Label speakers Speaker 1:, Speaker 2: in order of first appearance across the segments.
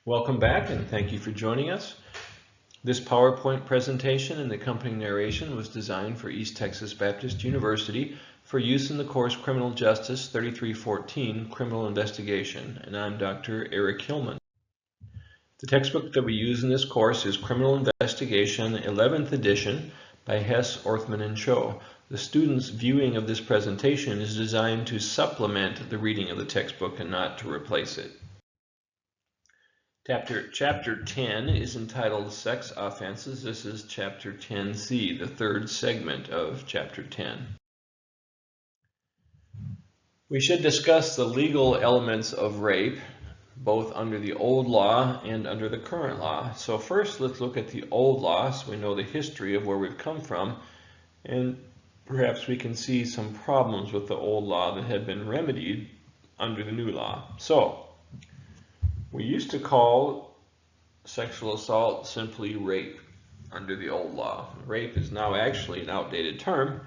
Speaker 1: Welcome back and thank you for joining us. This PowerPoint presentation and the accompanying narration was designed for East Texas Baptist University for use in the course Criminal Justice 3314 Criminal Investigation, and I'm Dr. Eric Hillman. The textbook that we use in this course is Criminal Investigation 11th edition by Hess, Orthman, and Cho. The student's viewing of this presentation is designed to supplement the reading of the textbook and not to replace it. Chapter 10 is entitled Sex Offenses. This is Chapter 10C, the third segment of Chapter 10. We should discuss the legal elements of rape, both under the old law and under the current law. So first, let's look at the old law so we know the history of where we've come from, and perhaps we can see some problems with the old law that have been remedied under the new law. So, we used to call sexual assault simply rape under the old law. Rape is now actually an outdated term,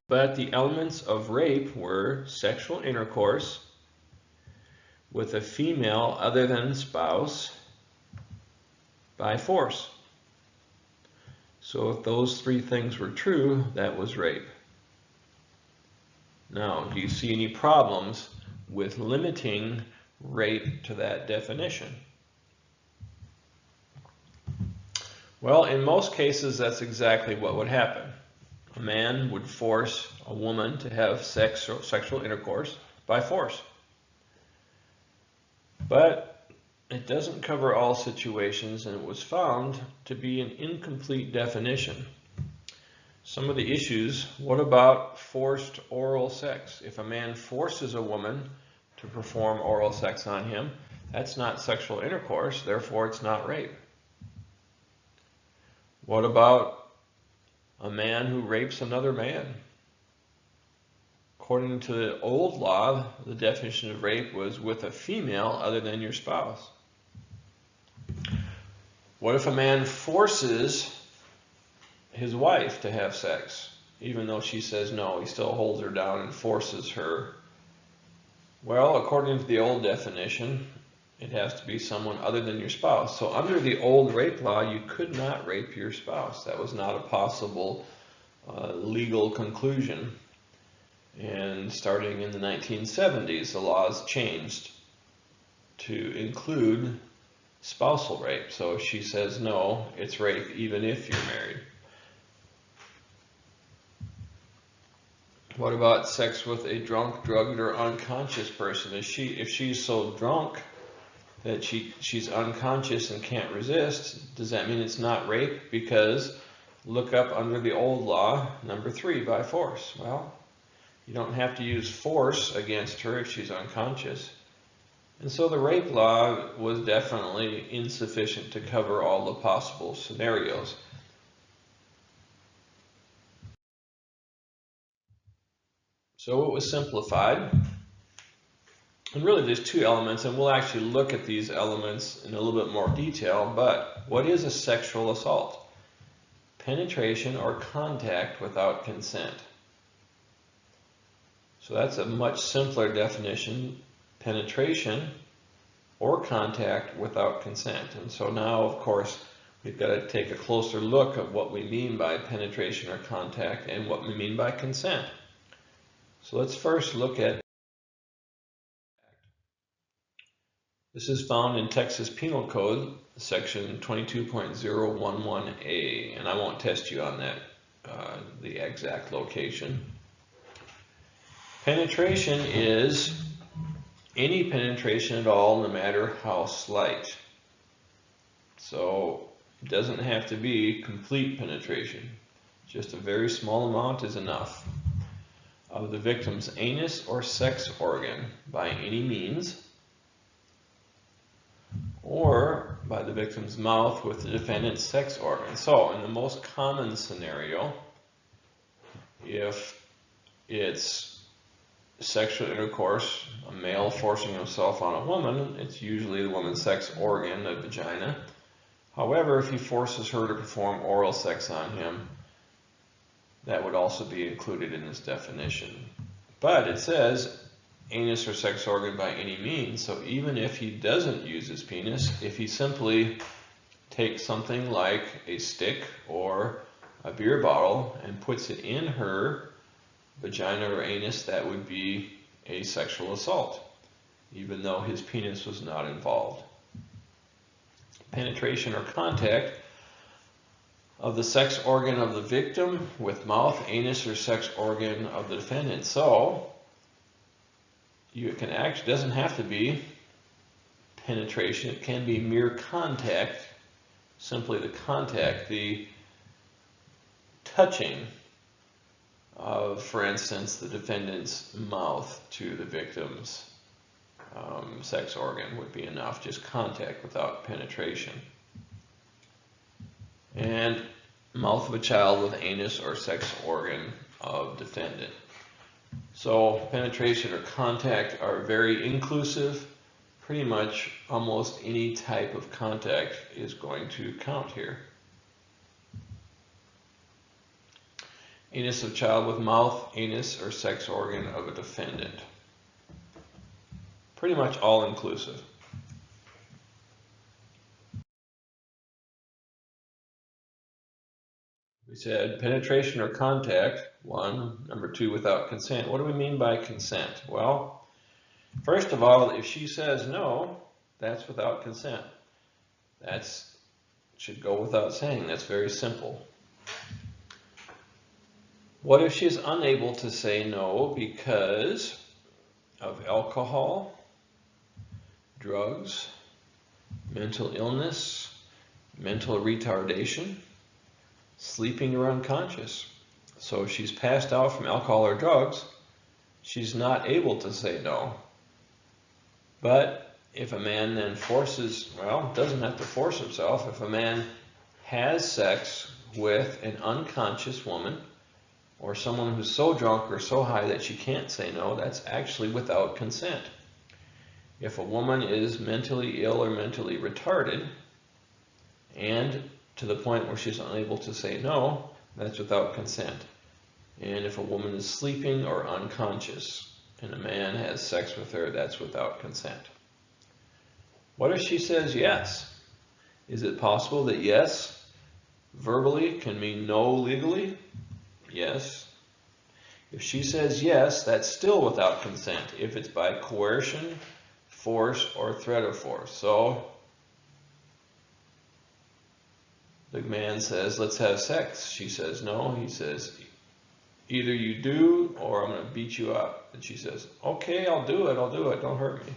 Speaker 1: but the elements of rape were sexual intercourse with a female other than spouse by force. So if those three things were true, that was rape. Now, do you see any problems with limiting rape to that definition? Well, in most cases, that's exactly what would happen. A man would force a woman to have sexual intercourse by force. But it doesn't cover all situations, and it was found to be an incomplete definition. Some of the issues: what about forced oral sex? If a man forces a woman to perform oral sex on him, that's not sexual intercourse, therefore it's not rape. What about a man who rapes another man? According to the old law, the definition of rape was with a female other than your spouse. What if a man forces his wife to have sex? Even though she says no, he still holds her down and forces her. Well, according to the old definition, it has to be someone other than your spouse. So under the old rape law, you could not rape your spouse. That was not a possible legal conclusion. And starting in the 1970s, the laws changed to include spousal rape. So if she says no, it's rape even if you're married. What about sex with a drunk, drugged, or unconscious person? If she's so drunk that she's unconscious and can't resist, does that mean it's not rape? Because look up under the old law, number 3, by force. Well, you don't have to use force against her if she's unconscious. And so the rape law was definitely insufficient to cover all the possible scenarios. So it was simplified. And really there's 2 elements, and we'll actually look at these elements in a little bit more detail. But what is a sexual assault? Penetration or contact without consent. So that's a much simpler definition: penetration or contact without consent. And so now, of course, we've got to take a closer look at what we mean by penetration or contact and what we mean by consent. So let's first look at. This is found in Texas Penal Code, section 22.011A, and I won't test you on that, the exact location. Penetration is any penetration at all, no matter how slight. So it doesn't have to be complete penetration. Just a very small amount is enough of the victim's anus or sex organ by any means, or by the victim's mouth with the defendant's sex organ. So in the most common scenario, if it's sexual intercourse, a male forcing himself on a woman, it's usually the woman's sex organ, the vagina. However, if he forces her to perform oral sex on him, that would also be included in this definition. But it says anus or sex organ by any means. So even if he doesn't use his penis, if he simply takes something like a stick or a beer bottle and puts it in her vagina or anus, that would be a sexual assault, even though his penis was not involved. Penetration or contact of the sex organ of the victim with mouth, anus, or sex organ of the defendant. So you can actually, doesn't have to be penetration, it can be mere contact, simply the contact, the touching of, for instance, the defendant's mouth to the victim's sex organ would be enough, just contact without penetration. And mouth of a child with anus or sex organ of defendant. So penetration or contact are very inclusive. Pretty much almost any type of contact is going to count here. Anus of child with mouth, anus, or sex organ of a defendant. Pretty much all inclusive. We said penetration or contact, 1. Number 2, without consent. What do we mean by consent? Well, first of all, if she says no, that's without consent. That should go without saying. That's very simple. What if she's unable to say no because of alcohol, drugs, mental illness, mental retardation, sleeping or unconscious? So if she's passed out from alcohol or drugs, she's not able to say no. But if a man then doesn't have to force himself. If a man has sex with an unconscious woman or someone who's so drunk or so high that she can't say no, that's actually without consent. If a woman is mentally ill or mentally retarded and to the point where she's unable to say no, that's without consent. And if a woman is sleeping or unconscious and a man has sex with her, that's without consent. What if she says yes? Is it possible that yes verbally can mean no legally? Yes. If she says yes, that's still without consent if it's by coercion, force, or threat of force. So the man says, let's have sex. She says no. He says, either you do or I'm going to beat you up. And she says, okay, I'll do it, don't hurt me.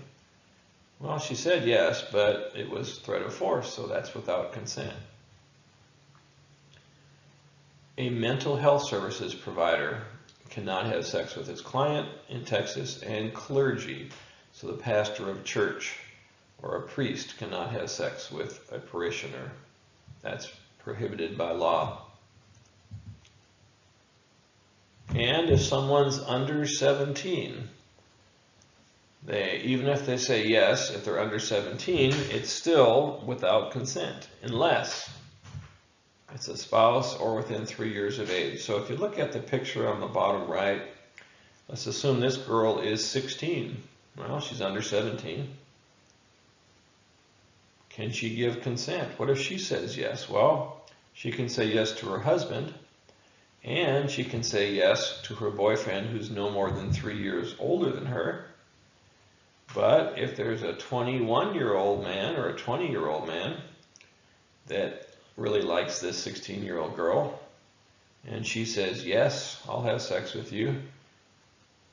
Speaker 1: Well, she said yes, but it was threat of force, so that's without consent. A mental health services provider cannot have sex with his client in Texas, and clergy, so the pastor of church or a priest cannot have sex with a parishioner. That's prohibited by law. And if someone's under 17, even if they say yes, if they're under 17, it's still without consent, unless it's a spouse or within 3 years of age. So if you look at the picture on the bottom right, let's assume this girl is 16. Well, she's under 17. Can she give consent? What if she says yes? Well, she can say yes to her husband, and she can say yes to her boyfriend who's no more than 3 years older than her. But if there's a 21-year-old man or a 20-year-old man that really likes this 16-year-old girl, and she says, yes, I'll have sex with you,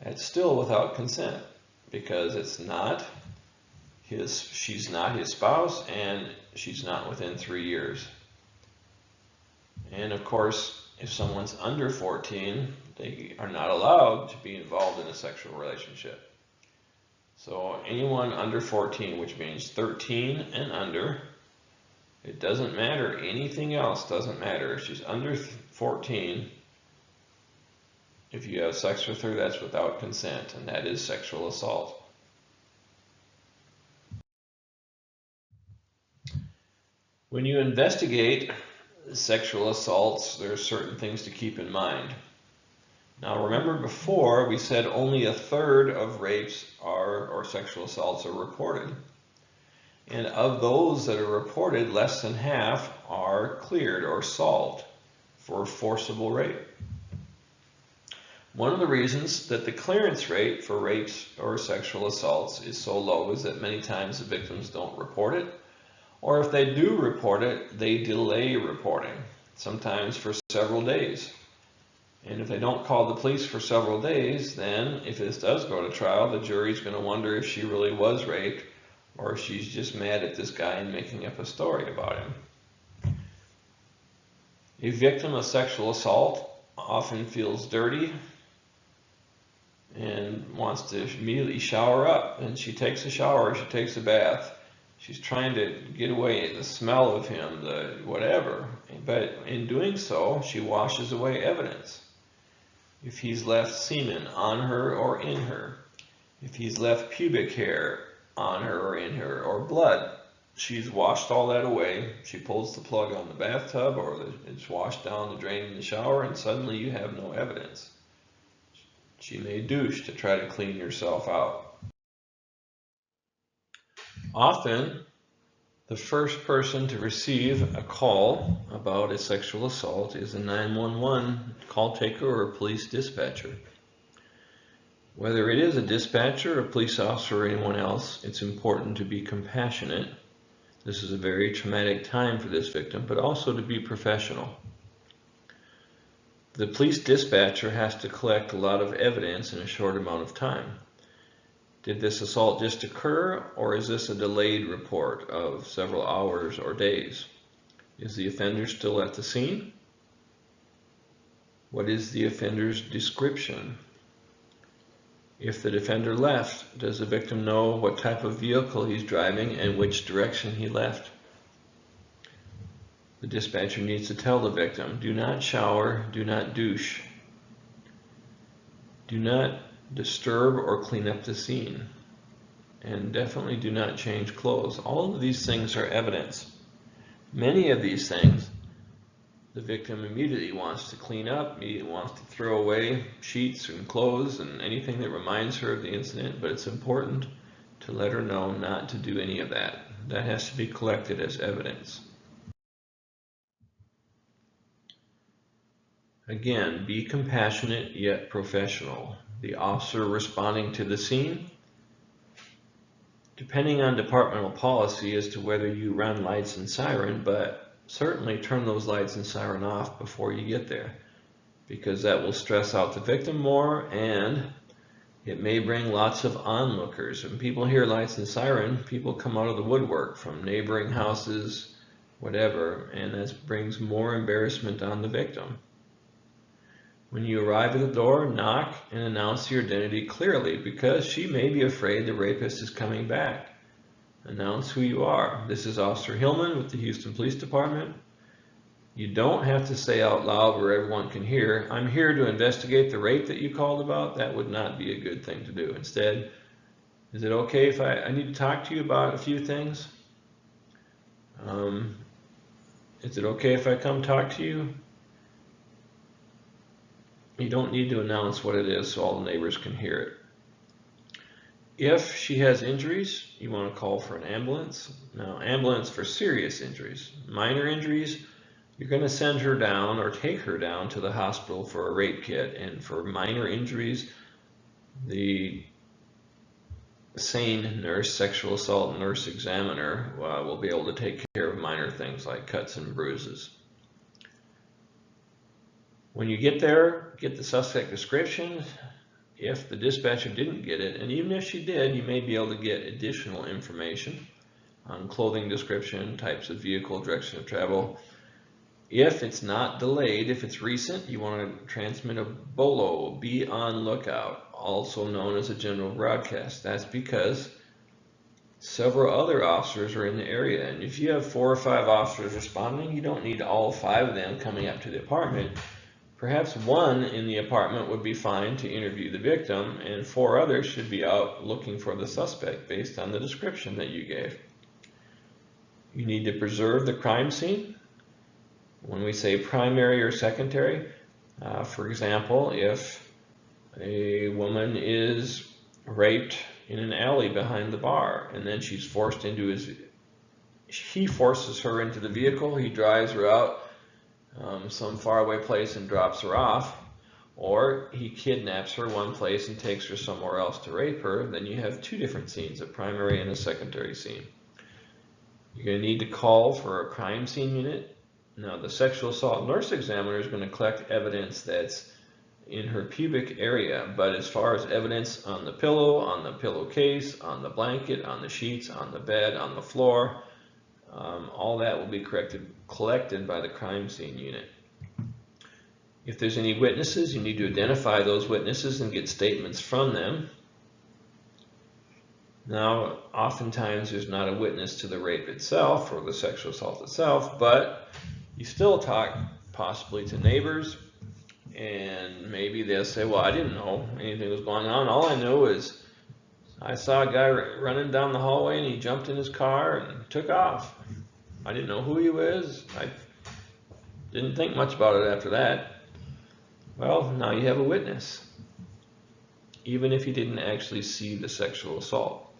Speaker 1: that's still without consent, because she's not his spouse, and she's not within 3 years. And of course, if someone's under 14, they are not allowed to be involved in a sexual relationship. So anyone under 14, which means 13 and under, it doesn't matter. Anything else doesn't matter. If she's under 14, if you have sex with her, that's without consent, and that is sexual assault. When you investigate sexual assaults, there are certain things to keep in mind. Now remember before we said only a third of rapes or sexual assaults are reported. And of those that are reported, less than half are cleared or solved for forcible rape. One of the reasons that the clearance rate for rapes or sexual assaults is so low is that many times the victims don't report it, or if they do report it, they delay reporting, sometimes for several days. And if they don't call the police for several days, then if this does go to trial, the jury's going to wonder if she really was raped or if she's just mad at this guy and making up a story about him. A victim of sexual assault often feels dirty and wants to immediately shower up, and she takes a shower, she takes a bath. She's trying to get away the smell of him, the whatever, but in doing so, she washes away evidence. If he's left semen on her or in her, if he's left pubic hair on her or in her, or blood, she's washed all that away. She pulls the plug on the bathtub, or it's washed down the drain in the shower, and suddenly you have no evidence. She may douche to try to clean herself out. Often, the first person to receive a call about a sexual assault is a 911 call taker or a police dispatcher. Whether it is a dispatcher, a police officer, or anyone else, it's important to be compassionate. This is a very traumatic time for this victim, but also to be professional. The police dispatcher has to collect a lot of evidence in a short amount of time. Did this assault just occur, or is this a delayed report of several hours or days? Is the offender still at the scene? What is the offender's description? If the offender left, does the victim know what type of vehicle he's driving and which direction he left? The dispatcher needs to tell the victim, do not shower, do not douche. Do not disturb or clean up the scene. And definitely do not change clothes. All of these things are evidence. Many of these things, the victim immediately wants to clean up, immediately wants to throw away sheets and clothes and anything that reminds her of the incident, but it's important to let her know not to do any of that. That has to be collected as evidence. Again, be compassionate yet professional. The officer responding to the scene, depending on departmental policy as to whether you run lights and siren, but certainly turn those lights and siren off before you get there, because that will stress out the victim more, and it may bring lots of onlookers. When people hear lights and siren, people come out of the woodwork from neighboring houses, whatever, and that brings more embarrassment on the victim. When you arrive at the door, knock and announce your identity clearly, because she may be afraid the rapist is coming back. Announce who you are. This is Officer Hillman with the Houston Police Department. You don't have to say out loud where everyone can hear, I'm here to investigate the rape that you called about. That would not be a good thing to do. Instead, is it okay if I need to talk to you about a few things? Is it okay if I come talk to you? You don't need to announce what it is so all the neighbors can hear it. If she has injuries, you want to call for an ambulance. Now, ambulance for serious injuries. Minor injuries, you're going to send her down or take her down to the hospital for a rape kit. And for minor injuries, the sane nurse, sexual assault nurse examiner will be able to take care of minor things like cuts and bruises. When you get there, get the suspect description. If the dispatcher didn't get it, and even if she did, you may be able to get additional information on clothing description, types of vehicle, direction of travel. If it's not delayed, if it's recent, you want to transmit a BOLO, be on lookout, also known as a general broadcast. That's because several other officers are in the area, and if you have 4 or 5 officers responding, you don't need all 5 of them coming up to the apartment. Perhaps 1 in the apartment would be fine to interview the victim, and 4 others should be out looking for the suspect based on the description that you gave. You need to preserve the crime scene. When we say primary or secondary, for example, if A woman is raped in an alley behind the bar, and then she's forced into he forces her into the vehicle, he drives her out some faraway place and drops her off, or he kidnaps her one place and takes her somewhere else to rape her. Then you have two different scenes, a primary and a secondary scene. You're going to need to call for a crime scene unit. Now, the sexual assault nurse examiner is going to collect evidence that's in her pubic area, but as far as evidence on the pillowcase, on the blanket, on the sheets, on the bed, on the floor, all that will be collected by the crime scene unit. If there's any witnesses, you need to identify those witnesses and get statements from them. Now, oftentimes there's not a witness to the rape itself or the sexual assault itself, but you still talk possibly to neighbors, and maybe they'll say, well, I didn't know anything was going on. All I know is I saw a guy running down the hallway and he jumped in his car and took off. I didn't know who he was. I didn't think much about it after that. Well, now you have a witness, even if you didn't actually see the sexual assault.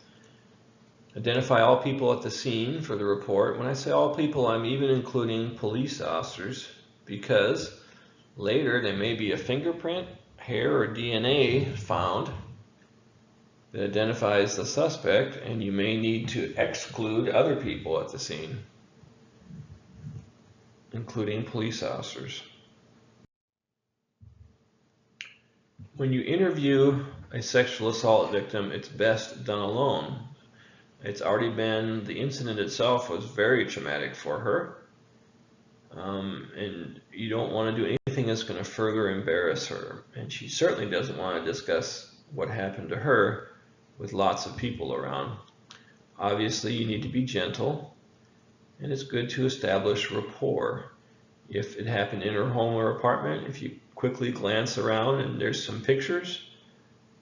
Speaker 1: Identify all people at the scene for the report. When I say all people, I'm even including police officers, because later there may be a fingerprint, hair, or DNA found that identifies the suspect, and you may need to exclude other people at the scene, including police officers. When you interview a sexual assault victim, it's best done alone. The incident itself was very traumatic for her, and you don't want to do anything that's going to further embarrass her. And she certainly doesn't want to discuss what happened to her with lots of people around. Obviously, you need to be gentle, and it's good to establish rapport. If it happened in her home or apartment, if you quickly glance around and there's some pictures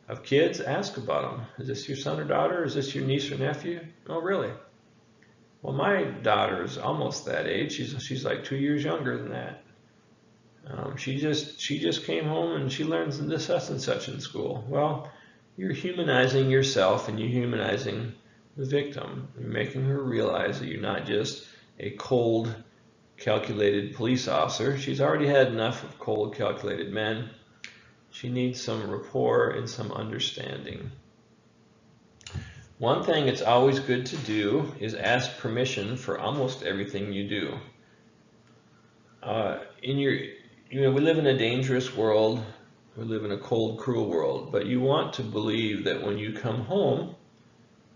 Speaker 1: of kids, ask about them. Is this your son or daughter? Is this your niece or nephew? Oh, really? Well, my daughter is almost that age. She's like 2 years younger than that. She just came home and she learns this, such and such in school. Well, you're humanizing yourself and you're humanizing the victim. You're making her realize that you're not just a cold, calculated police officer. She's already had enough of cold, calculated men. She needs some rapport and some understanding. One thing it's always good to do is ask permission for almost everything you do. We live in a dangerous world. We live in a cold, cruel world, but you want to believe that when you come home,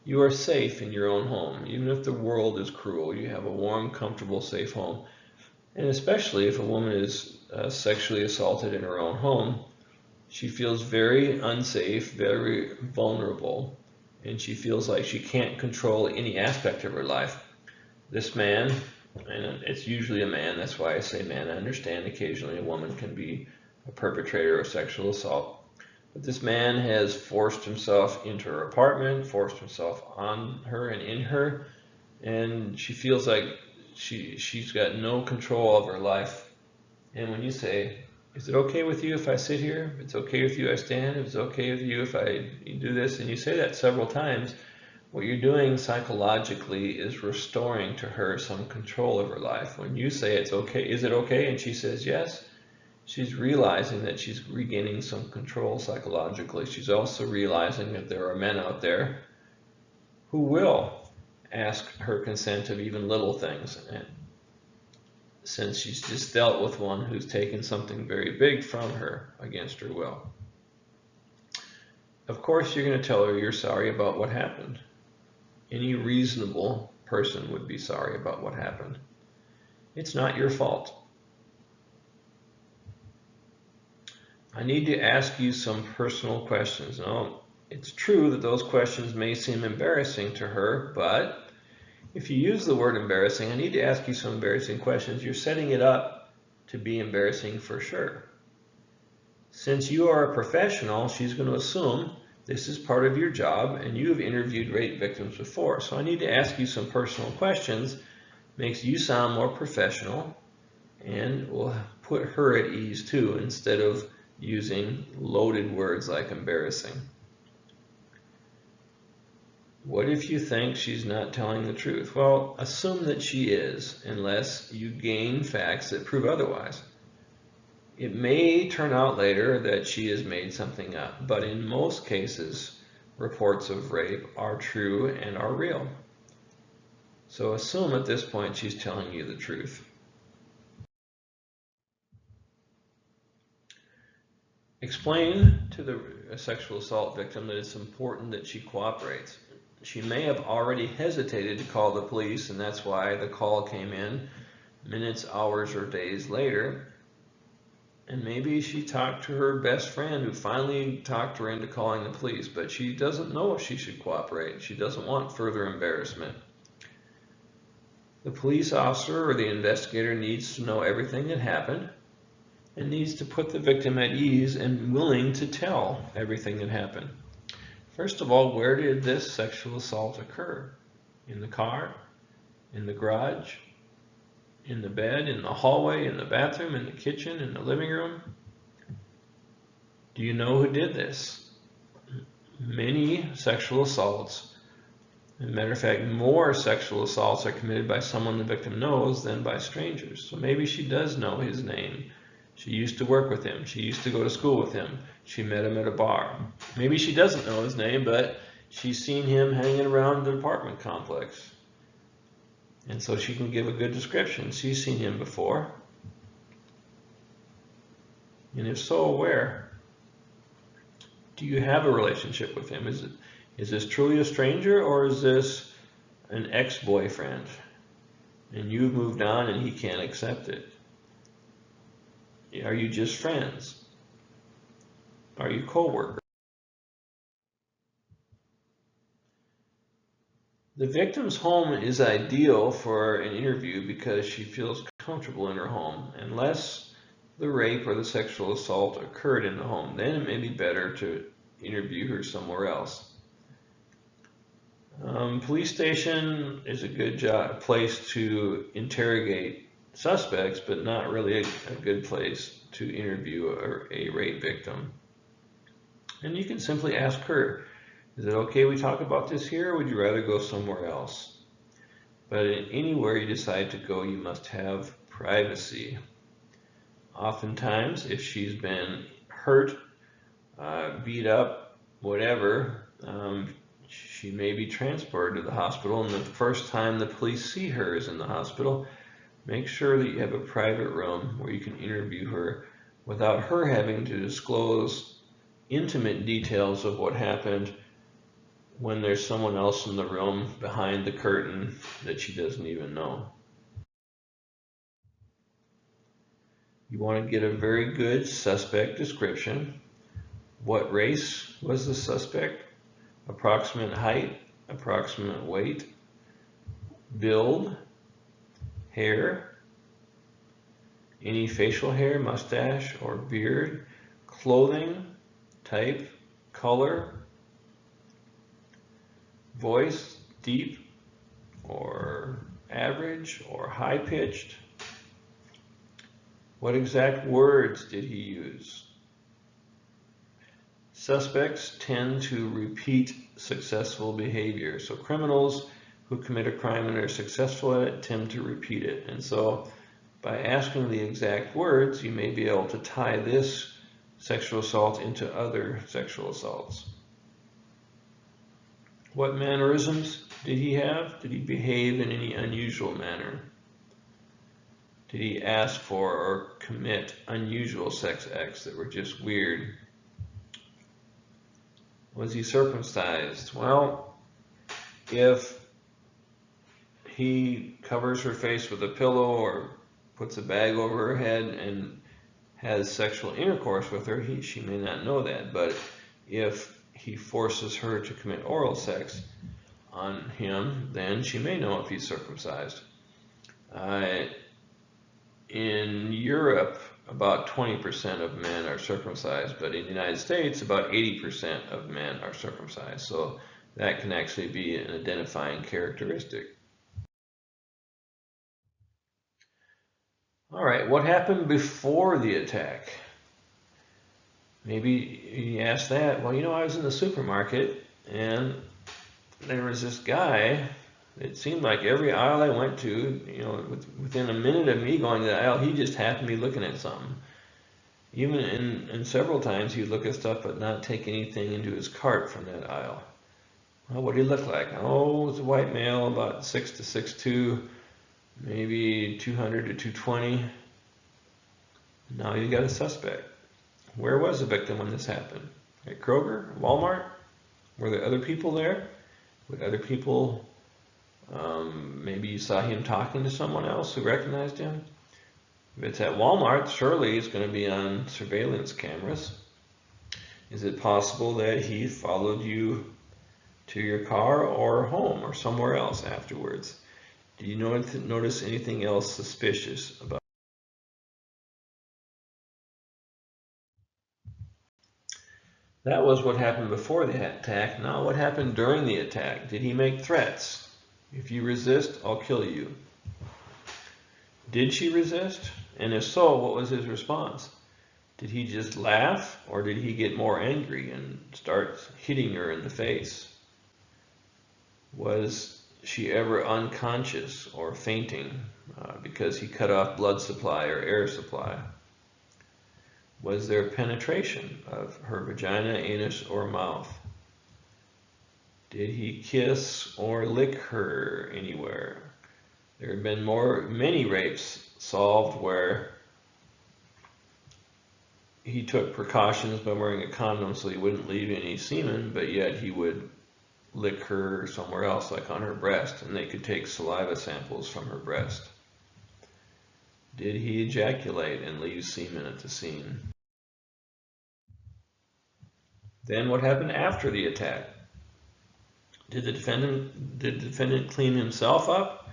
Speaker 1: you are safe in your own home. Even if the world is cruel, you have a warm, comfortable, safe home. And especially if a woman is sexually assaulted in her own home, she feels very unsafe, very vulnerable, and she feels like she can't control any aspect of her life. This man, and it's usually a man, that's why I say man, I understand occasionally a woman can be a perpetrator of sexual assault, but this man has forced himself into her apartment, forced himself on her and in her, and she feels like she's got no control of her life. And when you say, is it okay with you if I sit here? If it's okay with you I stand? If it's okay with you if I do this? And you say that several times, what you're doing psychologically is restoring to her some control of her life. When you say it's okay, is it okay? And she says yes, she's realizing that she's regaining some control psychologically. She's also realizing that there are men out there who will ask her consent of even little things. And since she's just dealt with one who's taken something very big from her against her will. Of course, you're going to tell her you're sorry about what happened. Any reasonable person would be sorry about what happened. It's not your fault. I need to ask you some personal questions. Now, it's true that those questions may seem embarrassing to her, but if you use the word embarrassing, I need to ask you some embarrassing questions. You're setting it up to be embarrassing for sure. Since you are a professional, she's going to assume this is part of your job and you have interviewed rape victims before. So I need to ask you some personal questions. Makes you sound more professional and will put her at ease too, instead of using loaded words like embarrassing. What if you think she's not telling the truth? Well, assume that she is, unless you gain facts that prove otherwise. It may turn out later that she has made something up, but in most cases, reports of rape are true and are real. So assume at this point she's telling you the truth. Explain to the sexual assault victim that it's important that she cooperates. She may have already hesitated to call the police, and that's why the call came in minutes, hours, or days later. And maybe she talked to her best friend who finally talked her into calling the police, but she doesn't know if she should cooperate. She doesn't want further embarrassment. The police officer or the investigator needs to know everything that happened and needs to put the victim at ease and willing to tell everything that happened. First of all, where did this sexual assault occur? In the car? In the garage? In the bed? In the hallway? In the bathroom? In the kitchen? In the living room? Do you know who did this? Many sexual assaults, as a matter of fact, more sexual assaults are committed by someone the victim knows than by strangers. So maybe she does know his name. She used to work with him. She used to go to school with him. She met him at a bar. Maybe she doesn't know his name, but she's seen him hanging around the apartment complex. And so she can give a good description. She's seen him before. And if so, where? Do you have a relationship with him? Is this truly a stranger, or is this an ex-boyfriend? And you've moved on and he can't accept it. Are you just friends? Are you co-workers? The victim's home is ideal for an interview because she feels comfortable in her home, unless the rape or the sexual assault occurred in the home. Then it may be better to interview her somewhere else. Police station is a good place to interrogate suspects, but not really a good place to interview a rape victim. And you can simply ask her, is it okay we talk about this here, or would you rather go somewhere else? But anywhere you decide to go, you must have privacy. Oftentimes, if she's been hurt, beat up, whatever, she may be transported to the hospital, and the first time the police see her is in the hospital. Make sure that you have a private room where you can interview her without her having to disclose intimate details of what happened when there's someone else in the room behind the curtain that she doesn't even know. You want to get a very good suspect description. What race was the suspect? Approximate height, approximate weight, build, hair, any facial hair, mustache or beard, clothing, type, color, voice, deep or average or high-pitched. What exact words did he use? Suspects tend to repeat successful behavior. So criminals who commit a crime and are successful at it tend to repeat it. And so by asking the exact words, you may be able to tie this sexual assault into other sexual assaults. What mannerisms did he have? Did he behave in any unusual manner? Did he ask for or commit unusual sex acts that were just weird? Was he circumcised? Well, if he covers her face with a pillow or puts a bag over her head and has sexual intercourse with her, she may not know that. But if he forces her to commit oral sex on him, then she may know if he's circumcised. In Europe, about 20% of men are circumcised, but in the United States, about 80% of men are circumcised. So that can actually be an identifying characteristic. All right, what happened before the attack? Maybe he asked that, well, you know, I was in the supermarket and there was this guy. It seemed like every aisle I went to, you know, within a minute of me going to the aisle, he just happened to be looking at something. Even in several times he'd look at stuff but not take anything into his cart from that aisle. Well, what did he look like? Oh, it's a white male, about 6 to 6'2", maybe 200 to 220. Now you got a suspect. Where was the victim when this happened? At Kroger? Walmart? Were there other people there? Would other people, maybe you saw him talking to someone else who recognized him? If it's at Walmart, surely it's going to be on surveillance cameras. Is it possible that he followed you to your car or home or somewhere else afterwards? Do you notice anything else suspicious about? That was what happened before the attack. Now what happened during the attack? Did he make threats? If you resist, I'll kill you. Did she resist? And if so, what was his response? Did he just laugh, or did he get more angry and start hitting her in the face? Was she ever unconscious or fainting because he cut off blood supply or air supply? Was there penetration of her vagina, anus, or mouth? Did he kiss or lick her anywhere? There have been many rapes solved where he took precautions by wearing a condom so he wouldn't leave any semen, but yet he would lick her somewhere else, like on her breast, and they could take saliva samples from her breast. Did he ejaculate and leave semen at the scene? Then what happened after the attack? Did the defendant clean himself up?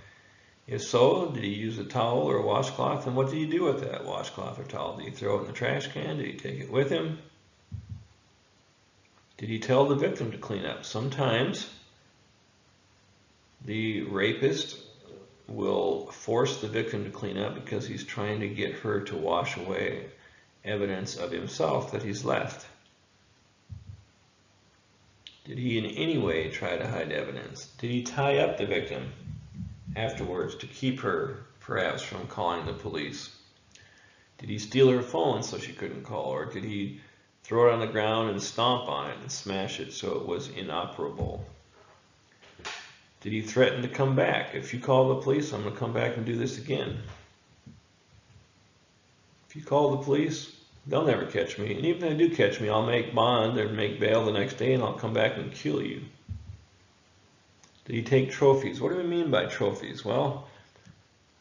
Speaker 1: If so, did he use a towel or a washcloth? And what did he do with that washcloth or towel? Did he throw it in the trash can? Did he take it with him? Did he tell the victim to clean up? Sometimes the rapist will force the victim to clean up because he's trying to get her to wash away evidence of himself that he's left. Did he in any way try to hide evidence? Did he tie up the victim afterwards to keep her perhaps from calling the police? Did he steal her phone so she couldn't call? Or did he throw it on the ground and stomp on it and smash it so it was inoperable? Did he threaten to come back? If you call the police, I'm going to come back and do this again. If you call the police, they'll never catch me. And even if they do catch me, I'll make bond or make bail the next day and I'll come back and kill you. Did he take trophies? What do we mean by trophies? Well,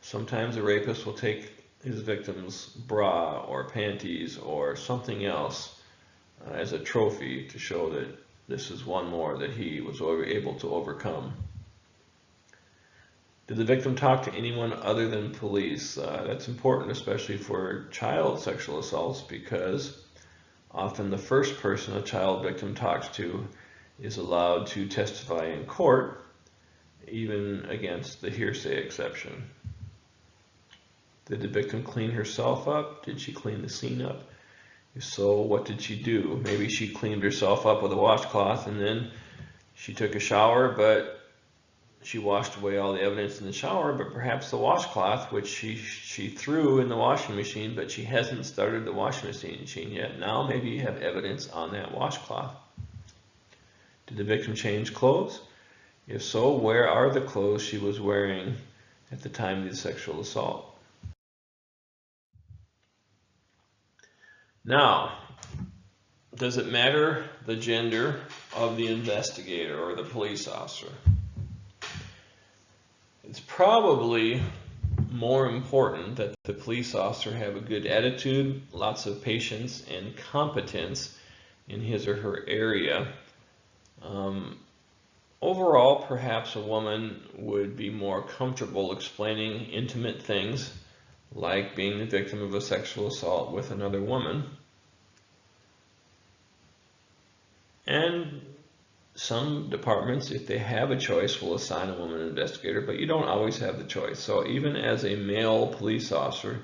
Speaker 1: sometimes a rapist will take his victim's bra or panties or something else as a trophy to show that this is one more that he was able to overcome. Did the victim talk to anyone other than police? That's important, especially for child sexual assaults, because often the first person a child victim talks to is allowed to testify in court, even against the hearsay exception. Did the victim clean herself up? Did she clean the scene up? If so, what did she do? Maybe she cleaned herself up with a washcloth and then she took a shower, but she washed away all the evidence in the shower, but perhaps the washcloth, which she threw in the washing machine, but she hasn't started the washing machine yet. Now maybe you have evidence on that washcloth. Did the victim change clothes? If so, where are the clothes she was wearing at the time of the sexual assault? Now, does it matter the gender of the investigator or the police officer? It's probably more important that the police officer have a good attitude, lots of patience and competence in his or her area. Overall, perhaps a woman would be more comfortable explaining intimate things like being the victim of a sexual assault with another woman. And some departments, if they have a choice, will assign a woman investigator, but you don't always have the choice. So even as a male police officer,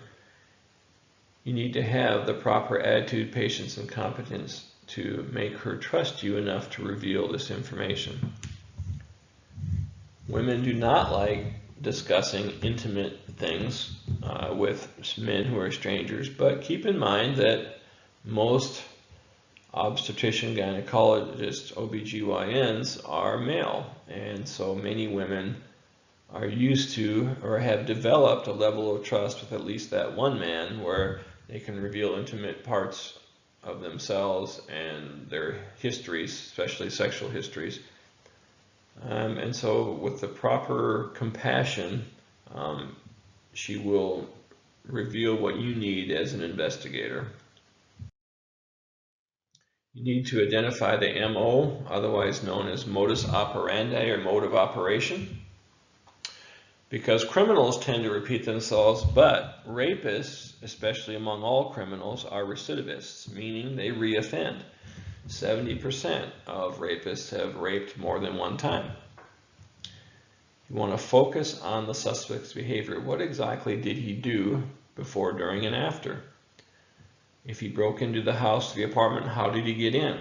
Speaker 1: You need to have the proper attitude, patience, and competence to make her trust you enough to reveal this information. Women do not like discussing intimate things with men who are strangers, but keep in mind that most obstetrician gynecologists, OBGYNs, are male, and so many women are used to or have developed a level of trust with at least that one man where they can reveal intimate parts of themselves and their histories, especially sexual histories. And so with the proper compassion, she will reveal what you need as an investigator. You need to identify the MO, otherwise known as modus operandi or mode of operation, because criminals tend to repeat themselves, but rapists, especially among all criminals, are recidivists, meaning they reoffend. 70% of rapists have raped more than one time. You want to focus on the suspect's behavior. What exactly did he do before, during, and after? If he broke into the house, the apartment, how did he get in?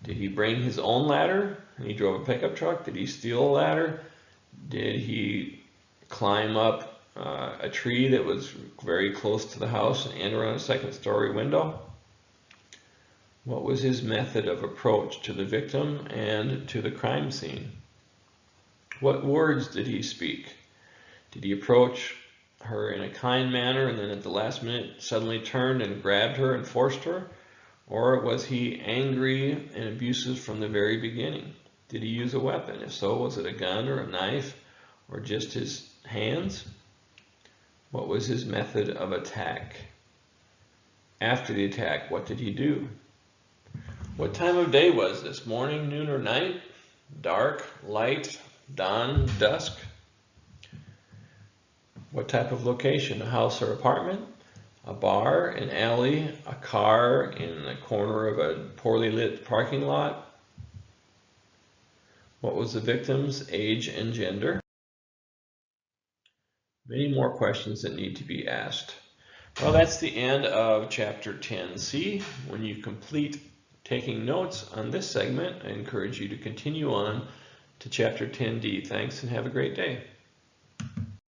Speaker 1: Did he bring his own ladder and he drove a pickup truck? Did he steal a ladder? Did he climb up a tree that was very close to the house and enter on a second-story window? What was his method of approach to the victim and to the crime scene? What words did he speak? Did he approach her in a kind manner and then at the last minute suddenly turned and grabbed her and forced her? Or was he angry and abusive from the very beginning? Did he use a weapon? If so, was it a gun or a knife or just his hands? What was his method of attack? After the attack, what did he do? What time of day was this? Morning, noon, or night? Dark, light, dawn, dusk? What type of location? A house or apartment? A bar, an alley, a car in the corner of a poorly lit parking lot? What was the victim's age and gender? Many more questions that need to be asked. Well, that's the end of Chapter 10C. When you complete taking notes on this segment, I encourage you to continue on to Chapter 10D. Thanks and have a great day.